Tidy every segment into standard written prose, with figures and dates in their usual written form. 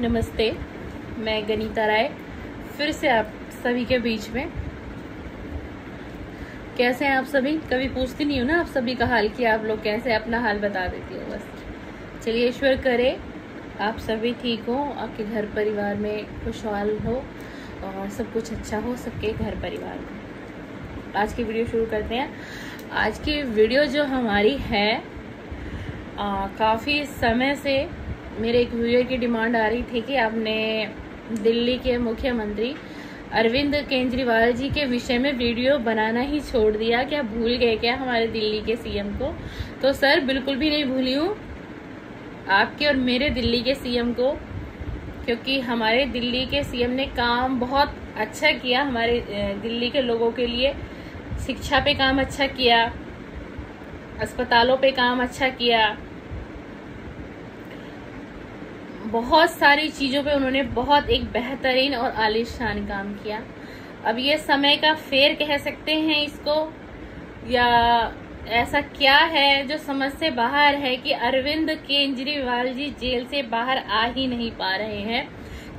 नमस्ते, मैं गनीता राय फिर से आप सभी के बीच में। कैसे हैं आप सभी? कभी पूछती नहीं हूँ ना आप सभी का हाल कि आप लोग कैसे, अपना हाल बता देती हूँ बस। चलिए, ईश्वर करे आप सभी ठीक हो, आपके घर परिवार में खुशहाल हो और सब कुछ अच्छा हो सबके घर परिवार में। आज की वीडियो शुरू करते हैं। आज की वीडियो जो हमारी है काफ़ी समय से मेरे एक व्यूअर की डिमांड आ रही थी कि आपने दिल्ली के मुख्यमंत्री अरविंद केजरीवाल जी के विषय में वीडियो बनाना ही छोड़ दिया, क्या भूल गए क्या हमारे दिल्ली के सीएम को? तो सर बिल्कुल भी नहीं भूली हूँ आपके और मेरे दिल्ली के सीएम को, क्योंकि हमारे दिल्ली के सीएम ने काम बहुत अच्छा किया हमारे दिल्ली के लोगों के लिए। शिक्षा पे काम अच्छा किया, अस्पतालों पे काम अच्छा किया, बहुत सारी चीज़ों पे उन्होंने बहुत एक बेहतरीन और आलीशान काम किया। अब ये समय का फेर कह सकते हैं इसको, या ऐसा क्या है जो समझ से बाहर है कि अरविंद केजरीवाल जी जेल से बाहर आ ही नहीं पा रहे हैं।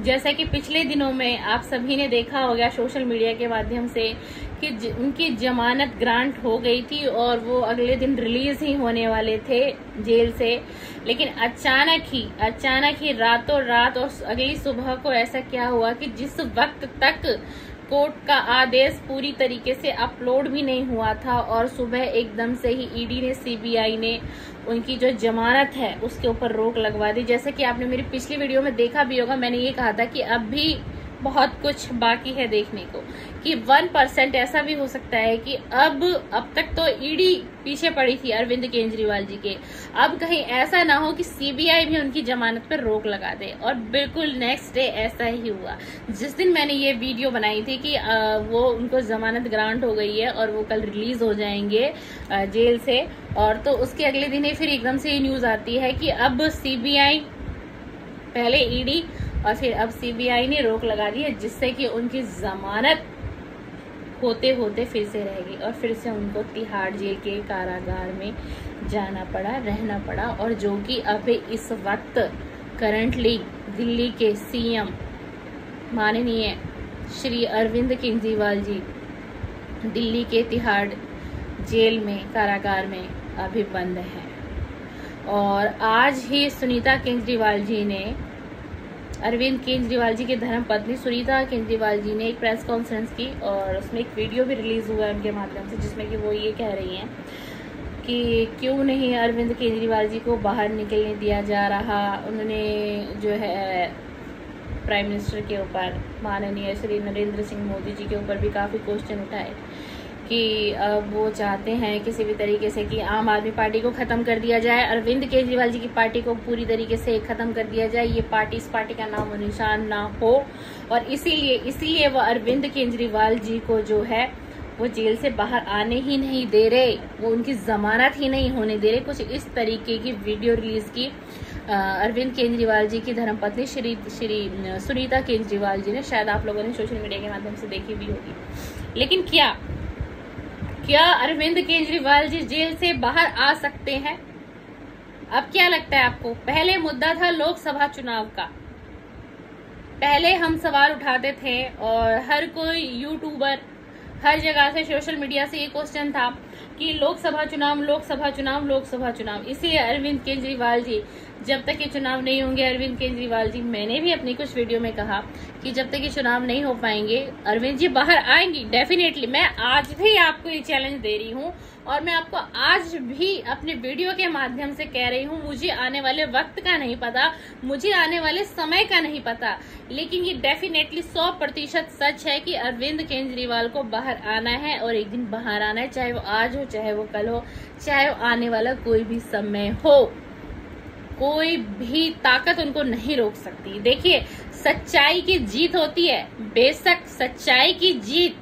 जैसा कि पिछले दिनों में आप सभी ने देखा होगा सोशल मीडिया के माध्यम से कि उनकी जमानत ग्रांट हो गई थी और वो अगले दिन रिलीज ही होने वाले थे जेल से, लेकिन अचानक ही रातों रात और अगली सुबह को ऐसा क्या हुआ कि जिस वक्त तक कोर्ट का आदेश पूरी तरीके से अपलोड भी नहीं हुआ था और सुबह एकदम से ही ईडी ने, सीबीआई ने उनकी जो जमानत है उसके ऊपर रोक लगवा दी। जैसे कि आपने मेरी पिछली वीडियो में देखा भी होगा, मैंने ये कहा था कि अब भी बहुत कुछ बाकी है देखने को, कि 1% ऐसा भी हो सकता है कि अब तक तो ईडी पीछे पड़ी थी अरविंद केजरीवाल जी के, अब कहीं ऐसा ना हो कि सीबीआई भी उनकी जमानत पर रोक लगा दे। और बिल्कुल नेक्स्ट डे ऐसा ही हुआ। जिस दिन मैंने ये वीडियो बनाई थी कि वो उनको जमानत ग्रांट हो गई है और वो कल रिलीज हो जाएंगे जेल से, और तो उसके अगले दिन ही फिर एकदम से ये न्यूज आती है कि अब सीबीआई, पहले ईडी और फिर अब सीबीआई ने रोक लगा दी है, जिससे कि उनकी जमानत होते होते फिर से रहेगी और फिर से उनको तिहाड़ जेल के कारागार में जाना पड़ा, रहना पड़ा। और जो कि अभी इस वक्त करंटली दिल्ली के सीएम माननीय श्री अरविंद केजरीवाल जी दिल्ली के तिहाड़ जेल में, कारागार में अभी बंद हैं। और आज ही सुनीता केजरीवाल जी ने, अरविंद केजरीवाल जी की धर्मपत्नी सुनीता केजरीवाल जी ने एक प्रेस कॉन्फ्रेंस की और उसमें एक वीडियो भी रिलीज हुआ है उनके माध्यम से, जिसमें कि वो ये कह रही हैं कि क्यों नहीं अरविंद केजरीवाल जी को बाहर निकलने दिया जा रहा। उन्होंने जो है प्राइम मिनिस्टर के ऊपर, माननीय श्री नरेंद्र सिंह मोदी जी के ऊपर भी काफ़ी क्वेश्चन उठाए कि अब वो चाहते हैं किसी भी तरीके से कि आम आदमी पार्टी को खत्म कर दिया जाए, अरविंद केजरीवाल जी की पार्टी को पूरी तरीके से खत्म कर दिया जाए, ये पार्टी, इस पार्टी का नाम और निशान ना हो। और इसीलिए वो अरविंद केजरीवाल जी को जो है वो जेल से बाहर आने ही नहीं दे रहे, वो उनकी जमानत ही नहीं होने दे रहे। कुछ इस तरीके की वीडियो रिलीज की अरविंद केजरीवाल जी की धर्मपत्नी श्री सुनीता केजरीवाल जी ने। शायद आप लोगों ने सोशल मीडिया के माध्यम से देखी भी होगी। लेकिन क्या अरविंद केजरीवाल जी जेल से बाहर आ सकते हैं? अब क्या लगता है आपको? पहले मुद्दा था लोकसभा चुनाव का, पहले हम सवाल उठाते थे और हर कोई यूट्यूबर हर जगह से, सोशल मीडिया से ये क्वेश्चन था कि लोकसभा चुनाव। इसीलिए अरविंद केजरीवाल जी, जब तक ये चुनाव नहीं होंगे, अरविंद केजरीवाल जी, मैंने भी अपनी कुछ वीडियो में कहा कि जब तक ये चुनाव नहीं हो पाएंगे अरविंद जी बाहर आएंगी डेफिनेटली। मैं आज भी आपको ये चैलेंज दे रही हूँ और मैं आपको आज भी अपने वीडियो के माध्यम से कह रही हूँ, मुझे आने वाले वक्त का नहीं पता, मुझे आने वाले समय का नहीं पता, लेकिन ये डेफिनेटली 100% सच है कि अरविंद केजरीवाल को बाहर आना है और एक दिन बाहर आना है, चाहे वो आज हो, चाहे वो कल हो, चाहे वो आने वाला कोई भी समय हो। कोई भी ताकत उनको नहीं रोक सकती। देखिए, सच्चाई की जीत होती है, बेशक सच्चाई की जीत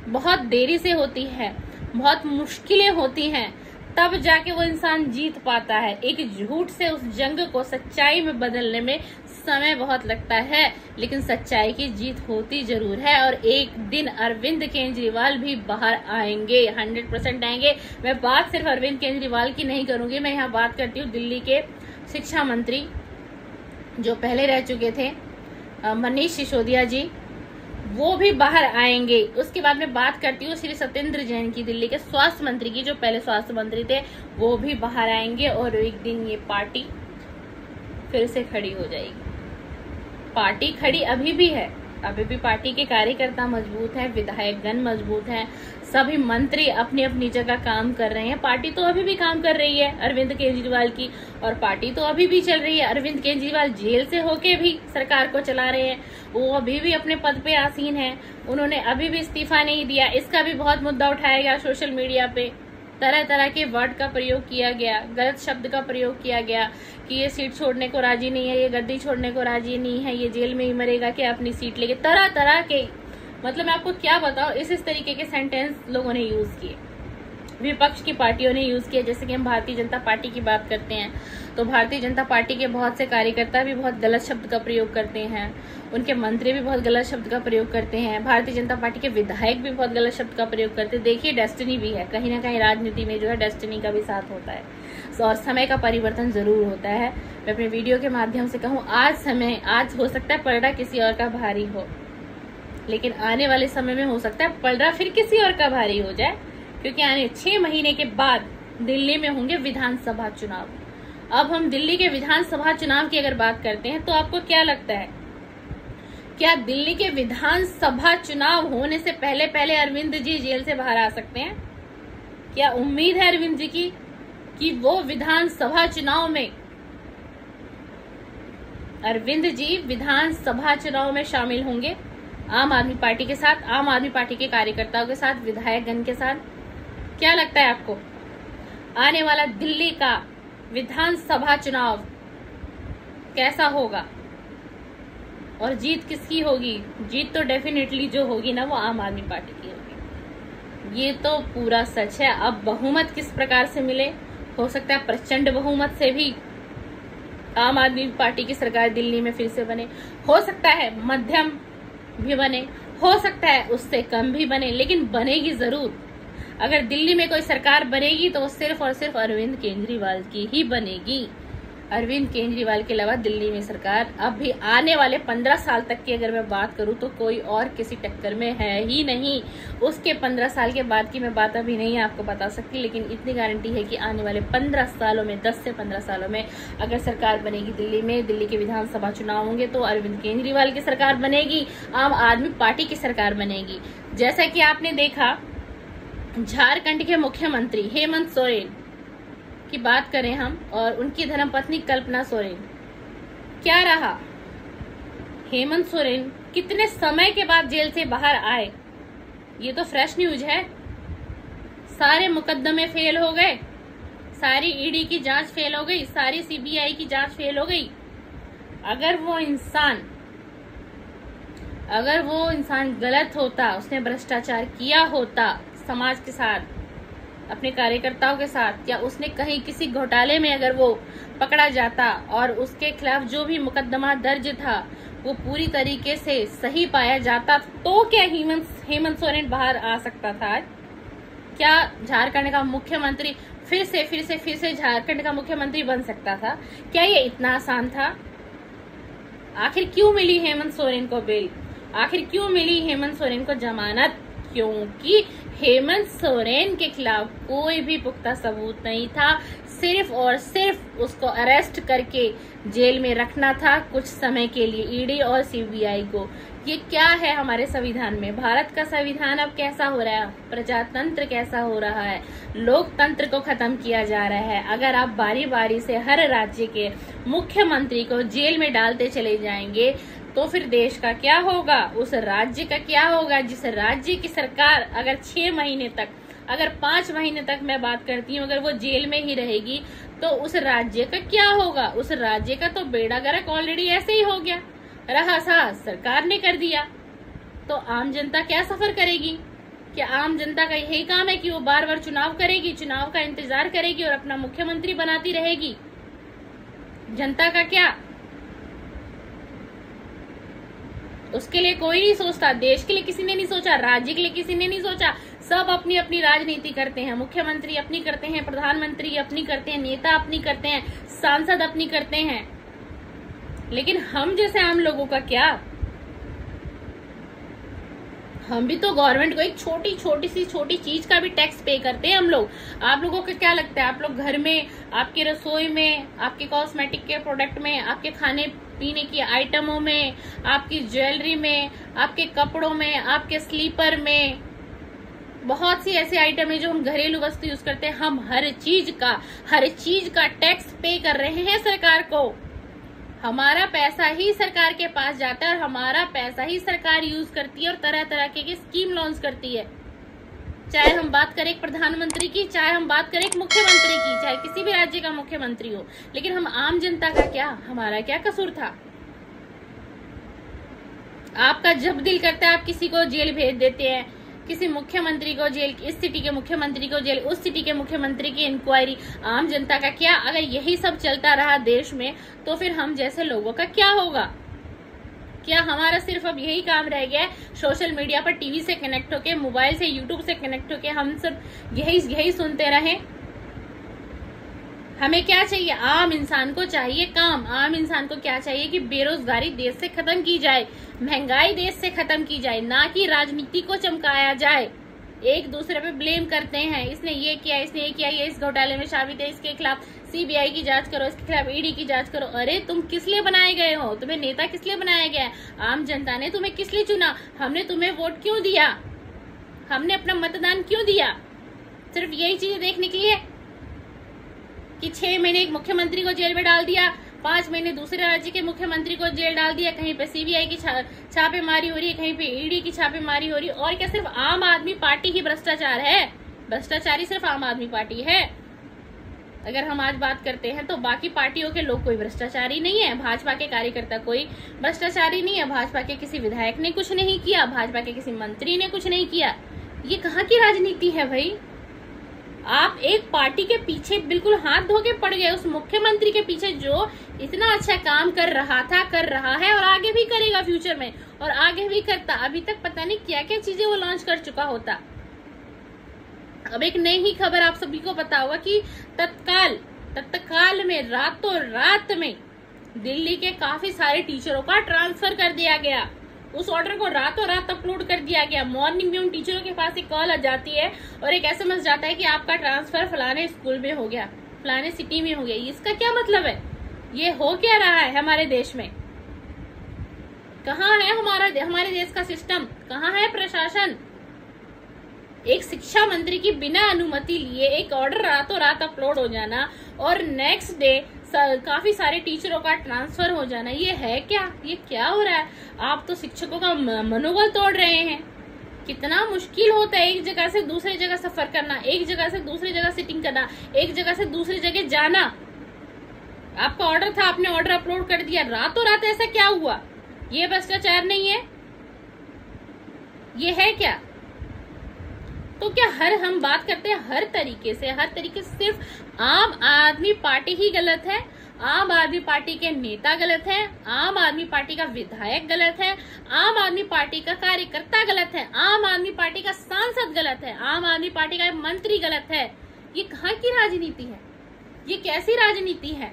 बहुत देरी से होती है, बहुत मुश्किलें होती हैं, तब जाके वो इंसान जीत पाता है। एक झूठ से उस जंग को सच्चाई में बदलने में समय बहुत लगता है, लेकिन सच्चाई की जीत होती जरूर है और एक दिन अरविंद केजरीवाल भी बाहर आएंगे, 100% आएंगे। मैं बात सिर्फ अरविंद केजरीवाल की नहीं करूंगी, मैं यहाँ बात करती हूँ दिल्ली के शिक्षा मंत्री जो पहले रह चुके थे मनीष सिसोदिया जी, वो भी बाहर आएंगे। उसके बाद मैं बात करती हूँ श्री सत्येंद्र जैन की, दिल्ली के स्वास्थ्य मंत्री की, जो पहले स्वास्थ्य मंत्री थे, वो भी बाहर आएंगे और एक दिन ये पार्टी फिर से खड़ी हो जाएगी। पार्टी खड़ी अभी भी है, अभी भी पार्टी के कार्यकर्ता मजबूत हैं, विधायकगण मजबूत हैं, सभी मंत्री अपनी अपनी जगह काम कर रहे हैं। पार्टी तो अभी भी काम कर रही है अरविंद केजरीवाल की, और पार्टी तो अभी भी चल रही है। अरविंद केजरीवाल जेल से होके भी सरकार को चला रहे हैं, वो अभी भी अपने पद पे आसीन हैं, उन्होंने अभी भी इस्तीफा नहीं दिया। इसका भी बहुत मुद्दा उठाया गया सोशल मीडिया पे, तरह तरह के वर्ड का प्रयोग किया गया, गलत शब्द का प्रयोग किया गया कि ये सीट छोड़ने को राजी नहीं है, ये गद्दी छोड़ने को राजी नहीं है, ये जेल में ही मरेगा क्या अपनी सीट लेके, तरह तरह के, मतलब मैं आपको क्या बताऊं, इस तरीके के सेंटेंस लोगों ने यूज किए, विपक्ष की पार्टियों ने यूज किया। जैसे कि हम भारतीय जनता पार्टी की बात करते हैं तो भारतीय जनता पार्टी के बहुत से कार्यकर्ता भी बहुत गलत शब्द का प्रयोग करते हैं, उनके मंत्री भी बहुत गलत शब्द का प्रयोग करते हैं, भारतीय जनता पार्टी के विधायक भी बहुत गलत शब्द का प्रयोग करते हैं। देखिए, डेस्टिनी भी है, कहीं ना कहीं राजनीति में जो है डेस्टिनी का भी साथ होता है, और समय का परिवर्तन जरूर होता है। मैं अपने वीडियो के माध्यम से कहूँ, आज हो सकता है पलड़ा किसी और का भारी हो, लेकिन आने वाले समय में हो सकता है पलड़ा फिर किसी और का भारी हो जाए, क्योंकि आने 6 महीने के बाद दिल्ली में होंगे विधानसभा चुनाव। अब हम दिल्ली के विधानसभा चुनाव की अगर बात करते हैं तो आपको क्या लगता है, क्या दिल्ली के विधानसभा चुनाव होने से पहले पहले अरविंद जी जेल से बाहर आ सकते हैं? क्या उम्मीद है अरविंद जी की कि वो विधानसभा चुनाव में, अरविंद जी विधानसभा चुनाव में शामिल होंगे आम आदमी पार्टी के साथ, आम आदमी पार्टी के कार्यकर्ताओं के साथ, विधायकगण के साथ? क्या लगता है आपको आने वाला दिल्ली का विधानसभा चुनाव कैसा होगा और जीत किसकी होगी? जीत तो डेफिनेटली जो होगी ना, वो आम आदमी पार्टी की होगी, ये तो पूरा सच है। अब बहुमत किस प्रकार से मिले, हो सकता है प्रचंड बहुमत से भी आम आदमी पार्टी की सरकार दिल्ली में फिर से बने, हो सकता है मध्यम भी बने, हो सकता है उससे कम भी बने, लेकिन बनेगी जरूर। अगर दिल्ली में कोई सरकार बनेगी तो वो सिर्फ और सिर्फ अरविंद केजरीवाल की ही बनेगी। अरविंद केजरीवाल के अलावा दिल्ली में सरकार अब भी आने वाले 15 साल तक की अगर मैं बात करूं तो कोई और किसी टक्कर में है ही नहीं। उसके 15 साल के बाद की मैं बात अभी नहीं आपको बता सकती, लेकिन इतनी गारंटी है कि आने वाले 15 सालों में, 10 से 15 सालों में अगर सरकार बनेगी दिल्ली में, दिल्ली के विधानसभा चुनाव होंगे तो अरविंद केजरीवाल की सरकार बनेगी, आम आदमी पार्टी की सरकार बनेगी। जैसा कि आपने देखा, झारखंड के मुख्यमंत्री हेमंत सोरेन की बात करें हम, और उनकी धर्मपत्नी कल्पना सोरेन, क्या रहा? हेमंत सोरेन कितने समय के बाद जेल से बाहर आए, ये तो फ्रेश न्यूज है। सारे मुकदमे फेल हो गए, सारी ईडी की जांच फेल हो गई, सारी सीबीआई की जांच फेल हो गई। अगर वो इंसान गलत होता, उसने भ्रष्टाचार किया होता समाज के साथ, अपने कार्यकर्ताओं के साथ, या उसने कहीं किसी घोटाले में अगर वो पकड़ा जाता और उसके खिलाफ जो भी मुकदमा दर्ज था वो पूरी तरीके से सही पाया जाता, तो क्या हेमंत सोरेन बाहर आ सकता था? क्या झारखंड का मुख्यमंत्री फिर से झारखंड का मुख्यमंत्री बन सकता था? क्या ये इतना आसान था? आखिर क्यों मिली हेमंत सोरेन को बेल? आखिर क्यों मिली हेमंत सोरेन को जमानत? क्योंकि हेमंत सोरेन के खिलाफ कोई भी पुख्ता सबूत नहीं था, सिर्फ और सिर्फ उसको अरेस्ट करके जेल में रखना था कुछ समय के लिए, ईडी और सीबीआई को। ये क्या है हमारे संविधान में? भारत का संविधान अब कैसा हो रहा है? प्रजातंत्र कैसा हो रहा है? लोकतंत्र को खत्म किया जा रहा है। अगर आप बारी बारी से हर राज्य के मुख्यमंत्री को जेल में डालते चले जाएंगे तो फिर देश का क्या होगा? उस राज्य का क्या होगा? जिस राज्य की सरकार अगर 6 महीने तक, अगर 5 महीने तक मैं बात करती हूँ, अगर वो जेल में ही रहेगी तो उस राज्य का क्या होगा? उस राज्य का तो बेड़ा गर्क ऑलरेडी ऐसे ही हो गया, रहा सा सरकार ने कर दिया, तो आम जनता क्या सफर करेगी? क्या आम जनता का यही काम है कि वो बार बार चुनाव करेगी, चुनाव का इंतजार करेगी और अपना मुख्यमंत्री बनाती रहेगी? जनता का क्या? उसके लिए कोई नहीं सोचता, देश के लिए किसी ने नहीं सोचा, राज्य के लिए किसी ने नहीं सोचा। सब अपनी अपनी राजनीति करते हैं, मुख्यमंत्री अपनी करते हैं, प्रधानमंत्री अपनी करते हैं, नेता अपनी करते हैं, सांसद अपनी करते हैं, लेकिन हम जैसे आम लोगों का क्या? हम भी तो गवर्नमेंट को एक छोटी चीज का भी टैक्स पे करते हैं हम लोग। आप लोगों को क्या लगता है? आप लोग घर में, आपकी रसोई में, आपके कॉस्मेटिक के प्रोडक्ट में, आपके खाने पीने की आइटमों में, आपकी ज्वेलरी में, आपके कपड़ों में, आपके स्लीपर में, बहुत सी ऐसी आइटम है जो हम घरेलू वस्तु यूज करते हैं, हम हर चीज का टैक्स पे कर रहे हैं सरकार को। हमारा पैसा ही सरकार के पास जाता है और हमारा पैसा ही सरकार यूज करती है और तरह तरह के स्कीम लॉन्च करती है। चाहे हम बात करें एक प्रधानमंत्री की, चाहे हम बात करें एक मुख्यमंत्री की, चाहे किसी भी राज्य का मुख्यमंत्री हो, लेकिन हम आम जनता का क्या? हमारा क्या कसूर था? आपका जब दिल करता है आप किसी को जेल भेज देते हैं, किसी मुख्यमंत्री को जेल, इस सिटी के मुख्यमंत्री को जेल, उस सिटी के मुख्यमंत्री की इंक्वायरी। आम जनता का क्या? अगर यही सब चलता रहा देश में तो फिर हम जैसे लोगों का क्या होगा? क्या हमारा सिर्फ अब यही काम रह गया है? सोशल मीडिया पर टीवी से कनेक्ट होके, मोबाइल से, यूट्यूब से कनेक्ट होके हम सब यही सुनते रहें? हमें क्या चाहिए? आम इंसान को चाहिए काम। आम इंसान को क्या चाहिए? कि बेरोजगारी देश से खत्म की जाए, महंगाई देश से खत्म की जाए, ना कि राजनीति को चमकाया जाए। एक दूसरे पे ब्लेम करते हैं, इसने ये किया, इसने ये किया, ये इस घोटाले में शामिल है, इसके खिलाफ सीबीआई की जांच करो, इसके खिलाफ ईडी की जांच करो। अरे तुम किस लिए बनाए गए हो? तुम्हें नेता किस लिए बनाया गया है? आम जनता ने तुम्हें किस लिए चुना? हमने तुम्हें वोट क्यों दिया? हमने अपना मतदान क्यों दिया? सिर्फ यही चीजें देखने के लिए कि 6 महीने एक मुख्यमंत्री को जेल में डाल दिया, 5 महीने दूसरे राज्य के मुख्यमंत्री को जेल डाल दिया, कहीं पे सीबीआई की छापेमारी हो रही है, कहीं पे ईडी की छापेमारी हो रही है। और क्या सिर्फ आम आदमी पार्टी ही भ्रष्टाचार है? भ्रष्टाचारी सिर्फ आम आदमी पार्टी है? अगर हम आज बात करते हैं तो बाकी पार्टियों के लोग कोई भ्रष्टाचारी नहीं है, भाजपा के कार्यकर्ता कोई भ्रष्टाचारी नहीं है, भाजपा के किसी विधायक ने कुछ नहीं किया, भाजपा के किसी मंत्री ने कुछ नहीं किया। ये कहाँ की राजनीति है भाई? आप एक पार्टी के पीछे बिल्कुल हाथ धो के पड़ गए, उस मुख्यमंत्री के पीछे जो इतना अच्छा काम कर रहा था, कर रहा है और आगे भी करेगा फ्यूचर में, और आगे भी करता। अभी तक पता नहीं क्या क्या चीजें वो लॉन्च कर चुका होता। अब एक नई ही खबर आप सभी को पता होगा कि तत्काल में रातों रात में दिल्ली के काफी सारे टीचरों का ट्रांसफर कर दिया गया। उस ऑर्डर को रातों रात अपलोड कर दिया गया। मॉर्निंग में उन टीचरों के पास एक कॉल आ जाती है और एक एसएमएस जाता है कि आपका ट्रांसफर फलाने स्कूल में हो गया, फलाने सिटी में हो गया। इसका क्या मतलब है? ये हो क्या रहा है हमारे देश में? कहाँ है हमारे देश का सिस्टम? कहाँ है प्रशासन? एक शिक्षा मंत्री की बिना अनुमति लिए एक ऑर्डर रातों रात अपलोड हो जाना और नेक्स्ट डे काफी सारे टीचरों का ट्रांसफर हो जाना, ये है क्या? ये क्या हो रहा है? आप तो शिक्षकों का मनोबल तोड़ रहे हैं। कितना मुश्किल होता है एक जगह से दूसरी जगह सफर करना, एक जगह से दूसरी जगह सिटिंग करना, एक जगह से दूसरी जगह जाना। आपका ऑर्डर था, आपने ऑर्डर अपलोड कर दिया, रातों रात ऐसा क्या हुआ? ये भ्रष्टाचार नहीं है? ये है क्या? तो क्या हम बात करते हैं हर तरीके से सिर्फ आम आदमी पार्टी ही गलत है? आम आदमी पार्टी के नेता गलत है? आम आदमी पार्टी का विधायक गलत है? आम आदमी पार्टी का कार्यकर्ता गलत है? आम आदमी पार्टी का सांसद गलत है? आम आदमी पार्टी का मंत्री गलत है? ये कहाँ की राजनीति है? ये कैसी राजनीति है?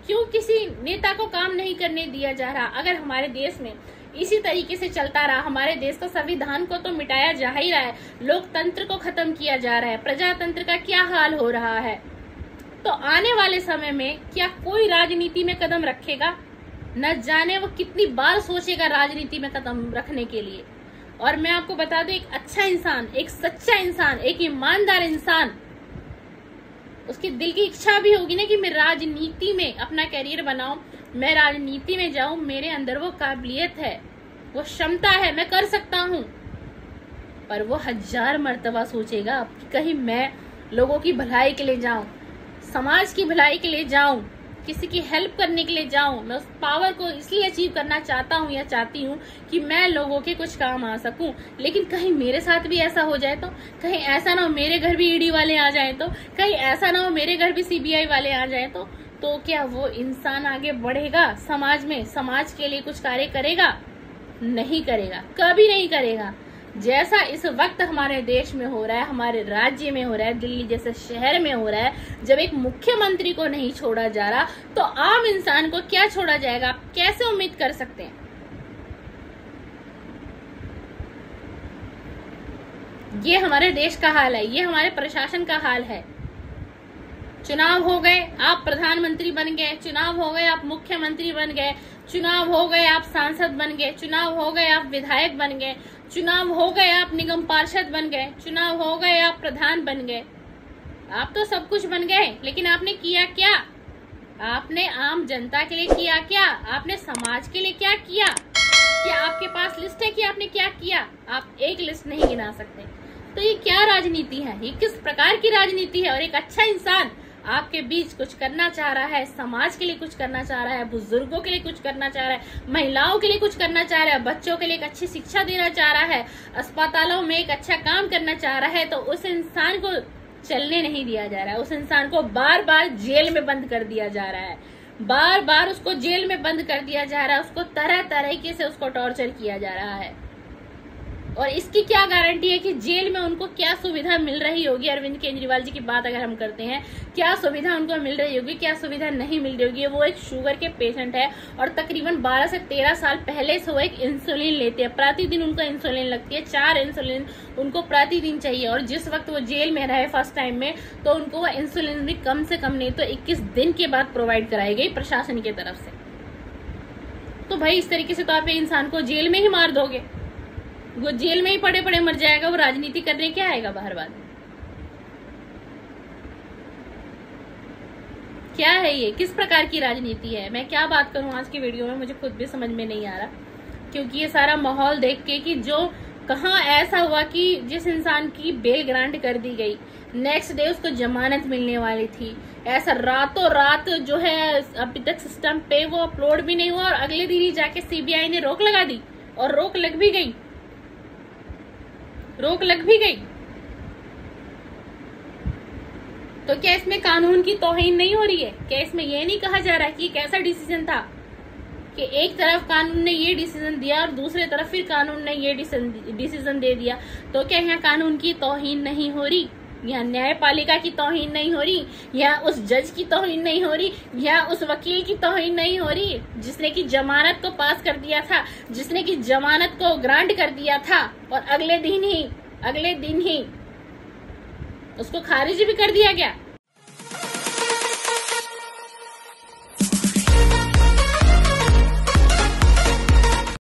क्यों किसी नेता को काम नहीं करने दिया जा रहा? अगर हमारे देश में इसी तरीके से चलता रहा, हमारे देश का संविधान को तो मिटाया जा ही रहा है, लोकतंत्र को खत्म किया जा रहा है, प्रजातंत्र का क्या हाल हो रहा है, तो आने वाले समय में क्या कोई राजनीति में कदम रखेगा? न जाने वो कितनी बार सोचेगा राजनीति में कदम रखने के लिए। और मैं आपको बता दूं, एक अच्छा इंसान, एक सच्चा इंसान, एक ईमानदार इंसान, उसकी दिल की इच्छा भी होगी ना कि मैं राजनीति में अपना करियर बनाऊं, मैं राजनीति में जाऊं, मेरे अंदर वो काबिलियत है, वो क्षमता है, मैं कर सकता हूं। पर वो 1000 मर्तबा सोचेगा कि कहीं मैं लोगों की भलाई के लिए जाऊं, समाज की भलाई के लिए जाऊं, किसी की हेल्प करने के लिए जाऊं। मैं उस पावर को इसलिए अचीव करना चाहता हूं या चाहती हूं कि मैं लोगों के कुछ काम आ सकूं। लेकिन कहीं मेरे साथ भी ऐसा हो जाए तो, कहीं ऐसा ना हो मेरे घर भी ईडी वाले आ जाए तो, कहीं ऐसा ना हो मेरे घर भी सीबीआई वाले आ जाए तो क्या वो इंसान आगे बढ़ेगा समाज में? समाज के लिए कुछ कार्य करेगा? नहीं करेगा, कभी नहीं करेगा। जैसा इस वक्त हमारे देश में हो रहा है, हमारे राज्य में हो रहा है, दिल्ली जैसे शहर में हो रहा है, जब एक मुख्यमंत्री को नहीं छोड़ा जा रहा तो आम इंसान को क्या छोड़ा जाएगा? आप कैसे उम्मीद कर सकते हैं? ये हमारे देश का हाल है, ये हमारे प्रशासन का हाल है। चुनाव हो गए, आप प्रधानमंत्री बन गए, चुनाव हो गए, आप मुख्यमंत्री बन गए, चुनाव हो गए, आप सांसद बन गए, चुनाव हो गए, आप विधायक बन गए, चुनाव हो गए, आप निगम पार्षद बन गए, चुनाव हो गए, आप प्रधान बन गए। आप तो सब कुछ बन गए, लेकिन आपने किया क्या? आपने आम जनता के लिए किया क्या? आपने समाज के लिए क्या किया? क्या आपके पास लिस्ट है कि आपने क्या किया? आप एक लिस्ट नहीं गिना सकते। तो ये क्या राजनीति है? ये किस प्रकार की राजनीति है? और एक अच्छा इंसान आपके बीच कुछ करना चाह रहा है, समाज के लिए कुछ करना चाह रहा है, बुजुर्गों के लिए कुछ करना चाह रहा है, महिलाओं के लिए कुछ करना चाह रहा है, बच्चों के लिए एक अच्छी शिक्षा देना चाह रहा है, अस्पतालों में एक अच्छा काम करना चाह रहा है, तो उस इंसान को चलने नहीं दिया जा रहा है। उस इंसान को बार बार जेल में बंद कर दिया जा रहा है, बार बार उसको जेल में बंद कर दिया जा रहा है, उसको तरह तरीके से उसको टॉर्चर किया जा रहा है। और इसकी क्या गारंटी है कि जेल में उनको क्या सुविधा मिल रही होगी? अरविंद केजरीवाल जी की बात अगर हम करते हैं, क्या सुविधा उनको मिल रही होगी, क्या सुविधा नहीं मिल रही होगी? वो एक शुगर के पेशेंट है और तकरीबन 12 से 13 साल पहले से वो एक इंसुलिन लेते हैं। प्रतिदिन उनको इंसुलिन लगती है, 4 इंसुलिन उनको प्रतिदिन चाहिए। और जिस वक्त वो जेल में रहे फर्स्ट टाइम में, तो उनको वो इंसुलिन भी कम से कम नहीं तो 21 दिन के बाद प्रोवाइड कराई गई प्रशासन की तरफ से। तो भाई इस तरीके से तो आप इंसान को जेल में ही मार दोगे, वो जेल में ही पड़े पड़े मर जाएगा, वो राजनीति करने क्या आएगा बाहर? बाद क्या है ये? किस प्रकार की राजनीति है? मैं क्या बात करूं आज की वीडियो में, मुझे खुद भी समझ में नहीं आ रहा, क्योंकि ये सारा माहौल देख के कि जो कहाँ ऐसा हुआ कि जिस इंसान की बेल ग्रांट कर दी गई, नेक्स्ट डे उसको जमानत मिलने वाली थी, ऐसा रातों रात जो है अभी तक सिस्टम पे वो अपलोड भी नहीं हुआ और अगले दिन ही जाके सीबीआई ने रोक लगा दी। और रोक लग भी गई, रोक लग भी गई। तो क्या इसमें कानून की तौहीन नहीं हो रही है? क्या इसमें यह नहीं कहा जा रहा है कि कैसा डिसीजन था कि एक तरफ कानून ने ये डिसीजन दिया और दूसरे तरफ फिर कानून ने ये डिसीजन दे दिया? तो क्या यहाँ कानून की तौहीन नहीं हो रही? यहाँ न्यायपालिका की तौहीन नहीं हो रही? यहाँ उस जज की तौहीन नहीं हो रही? यहाँ उस वकील की तौहीन नहीं हो रही जिसने की जमानत को पास कर दिया था, जिसने की जमानत को ग्रांट कर दिया था और अगले दिन ही उसको खारिज भी कर दिया गया?